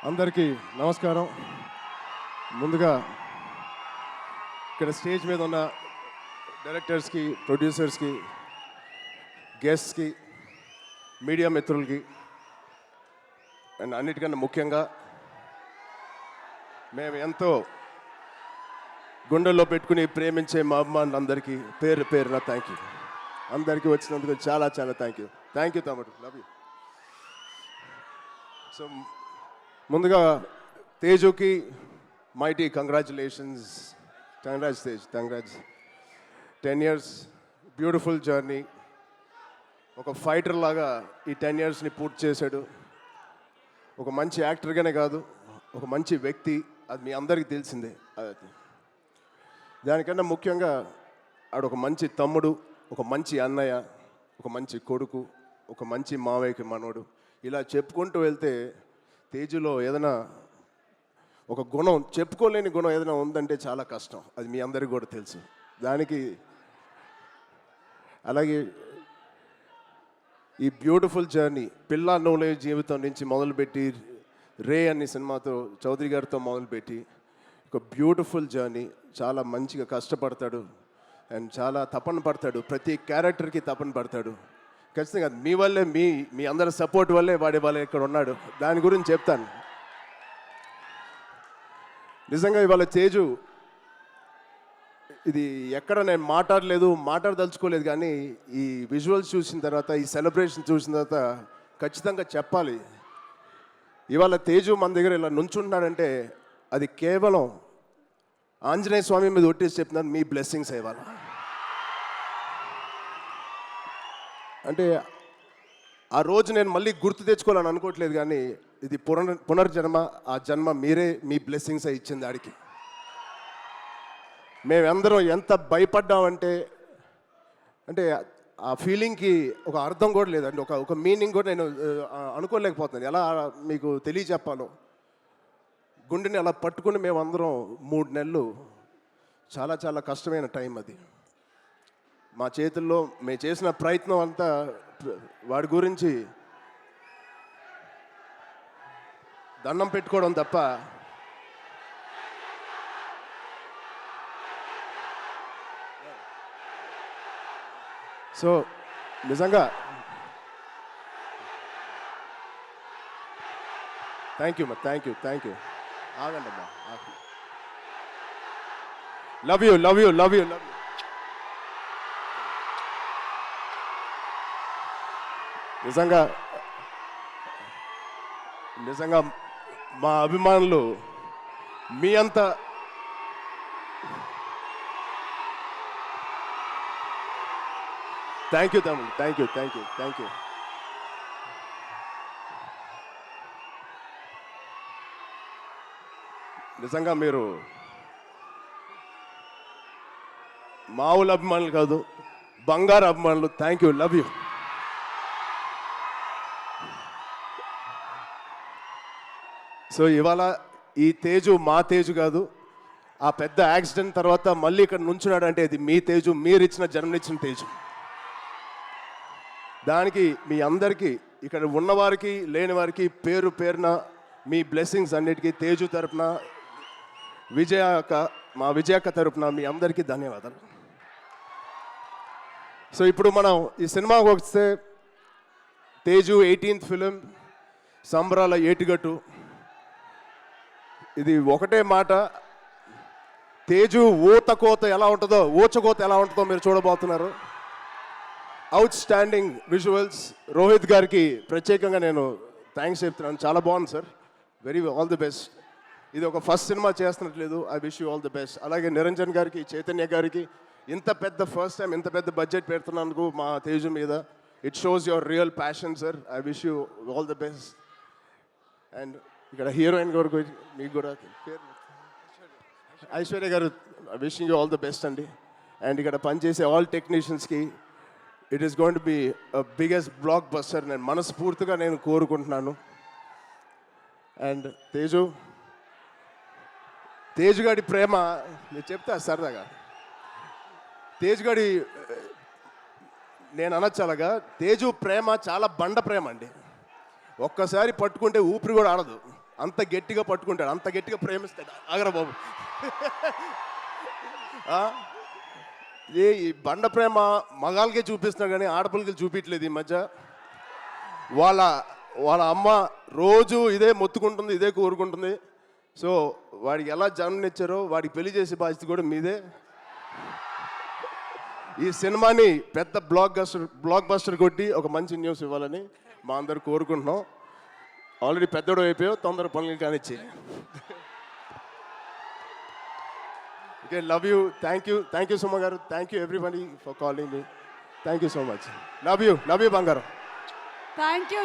అందరికీ నమస్కారం. ముందుగా ఇక్కడ స్టేజ్ మీద ఉన్న డైరెక్టర్స్కి, ప్రొడ్యూసర్స్కి, గెస్ట్స్కి, మీడియా మిత్రులకి అండ్ అన్నిటికన్నా ముఖ్యంగా మేము ఎంతో గుండెల్లో పెట్టుకుని ప్రేమించే మా అభిమానులందరికీ పేరు పేరున థ్యాంక్ యూ. అందరికీ వచ్చినందుకు చాలా చాలా థ్యాంక్ యూ తమ్ముడు, లవ్ యూ. సో ముందుగా తేజుకి mighty congratulations. Tej, congrats. 10 years beautiful journey. ఒక ఫైటర్ లాగా ఈ 10 yearsని పూర్తి చేశాడు. ఒక మంచి యాక్టర్గానే కాదు, ఒక మంచి వ్యక్తి. అది మీ అందరికీ తెలిసిందే. దానికన్నా ముఖ్యంగా ఆడు ఒక మంచి తమ్ముడు, ఒక మంచి అన్నయ్య, ఒక మంచి కొడుకు, ఒక మంచి మావయ్యకి మనోడు. ఇలా చెప్పుకుంటూ వెళ్తే తేజులో ఏదైనా ఒక గుణం, చెప్పుకోలేని గుణం ఏదైనా ఉందంటే చాలా కష్టం. అది మీ అందరికీ కూడా తెలుసు. దానికి అలాగే ఈ బ్యూటిఫుల్ జర్నీ పిల్ల నోలే జీవితం నుంచి మొదలుపెట్టి రే అనే సినిమాతో చౌదరి గారితో మొదలుపెట్టి ఒక బ్యూటిఫుల్ జర్నీ. చాలా మంచిగా కష్టపడతాడు అండ్ చాలా తపన పడతాడు. ప్రతి క్యారెక్టర్కి తపన పడతాడు. ఖచ్చితంగా మీ వల్లే, మీ అందరి సపోర్ట్ వల్లే వాడి ఇక్కడ ఉన్నాడు. దాని గురించి చెప్తాను. నిజంగా ఇవాళ తేజు ఇది ఎక్కడ నేను మాట్లాడదలుచుకోలేదు, కానీ ఈ విజువల్స్ చూసిన తర్వాత, ఈ సెలబ్రేషన్ చూసిన తర్వాత ఖచ్చితంగా చెప్పాలి. ఇవాళ తేజు మన దగ్గర ఇలా నుంచుంటున్నాడంటే అది కేవలం ఆంజనేయ స్వామి మీద ఒట్టేసి చెప్తున్నాను, మీ బ్లెస్సింగ్స్ ఇవాళ. అంటే ఆ రోజు నేను మళ్ళీ గుర్తు తెచ్చుకోవాలని అనుకోవట్లేదు, కానీ ఇది పునర్జన్మ. ఆ జన్మ మీరే, మీ బ్లెస్సింగ్స్ ఇచ్చింది ఆడికి. మేమందరం ఎంత భయపడ్డామంటే, అంటే ఆ ఫీలింగ్కి ఒక అర్థం కూడా లేదండి, ఒక మీనింగ్ కూడా నేను అనుకోలేకపోతున్నాను. ఎలా మీకు తెలియచెప్పాలో. గుండెని అలా పట్టుకుని మేమందరం 3 నెలలు, చాలా చాలా కష్టమైన టైం అది. మా చేతుల్లో మేము చేసిన ప్రయత్నం అంతా వాడి గురించి దండం పెట్టుకోవడం తప్ప సో నిజంగా థ్యాంక్ యూ ఆగండి అమ్మా. Love you. నిజంగా మా అభిమానులు మీ అంత థ్యాంక్ యూ తమ్ముడు, థ్యాంక్ యూ. నిజంగా మీరు మామూలు అభిమానులు కాదు, బంగారు అభిమానులు. Thank you, love you. So ఇవాళ ఈ తేజు మా తేజు కాదు. ఆ పెద్ద యాక్సిడెంట్ తర్వాత మళ్ళీ ఇక్కడ నుంచున్నాడు అంటే ఇది మీ తేజు, మీరిచ్చిన జన్మనిచ్చిన తేజు. దానికి మీ అందరికీ, ఇక్కడ ఉన్నవారికి లేని వారికి పేరు పేరున మీ బ్లెస్సింగ్స్ అన్నిటికీ తేజు తరపున, మా విజయక్క తరపున మీ అందరికీ ధన్యవాదాలు. సో ఇప్పుడు మనం ఈ సినిమాకి వస్తే తేజు 18th ఫిలిం, సంబరాల ఏటిగట్టు. ఇది ఒకటే మాట, తేజు ఊచకోత ఎలా ఉంటుందో మీరు చూడబోతున్నారు. Out standing visuals. రోహిత్ గారికి ప్రత్యేకంగా నేను థ్యాంక్స్ చెప్తున్నాను. చాలా బాగుంది సార్, ఆల్ ది బెస్ట్. ఇది ఒక ఫస్ట్ సినిమా చేస్తున్నట్లేదు. I wish you all the best. అలాగే నిరంజన్ గారికి, చైతన్య గారికి ఇంత పెద్ద ఫస్ట్ టైం ఇంత పెద్ద బడ్జెట్ పెడుతున్నందుకు మా తేజు మీద. It shows your real passion sir. I wish you all the best. And ఇక్కడ హీరోయిన్ గారు మీకు కూడా ఐశ్వర్య గారు, wishing you all the best అండి. అండ్ ఇక్కడ పనిచేసే ఆల్ టెక్నీషియన్స్కి it is going to be biggest blockbuster నేను మనస్ఫూర్తిగా కోరుకుంటున్నాను. అండ్ తేజు గారి ప్రేమ నేను చెప్తా సరదాగా. తేజు గారి నేను అనొచ్చు అలాగా, తేజు ప్రేమ చాలా బండ ప్రేమ అండి. ఒక్కసారి పట్టుకుంటే ఊపిరి కూడా ఆడదు. అంత గట్టిగా పట్టుకుంటాడు, అంత గట్టిగా ప్రేమిస్తాడు. ఆగరా బాబు. ఆ? ఈ బండ ప్రేమ మగాళ్ళకే చూపిస్తున్నాడు కానీ ఆడపిల్లకి చూపించలేదు ఈ మధ్య. వాళ్ళ వాళ్ళ అమ్మ రోజు ఇదే మొత్తుకుంటుంది, ఇదే కోరుకుంటుంది. సో వాడికి ఎలా జన్మనిచ్చారో వాడికి పెళ్లి చేసే బాధ్యత కూడా మీదే. ఈ సినిమాని పెద్ద బ్లాక్ బస్టర్ కొట్టి ఒక మంచి న్యూస్ ఇవ్వాలని మా అందరు కోరుకుంటున్నాం. ఆల్రెడీ పెద్దోడు అయిపోయావు, తొందర పనులు కానిచ్చి. Okay, love you. Thank you Suma గారు. Thank you everybody for calling me. Thank you so much. Love you బంగారం. Thank you.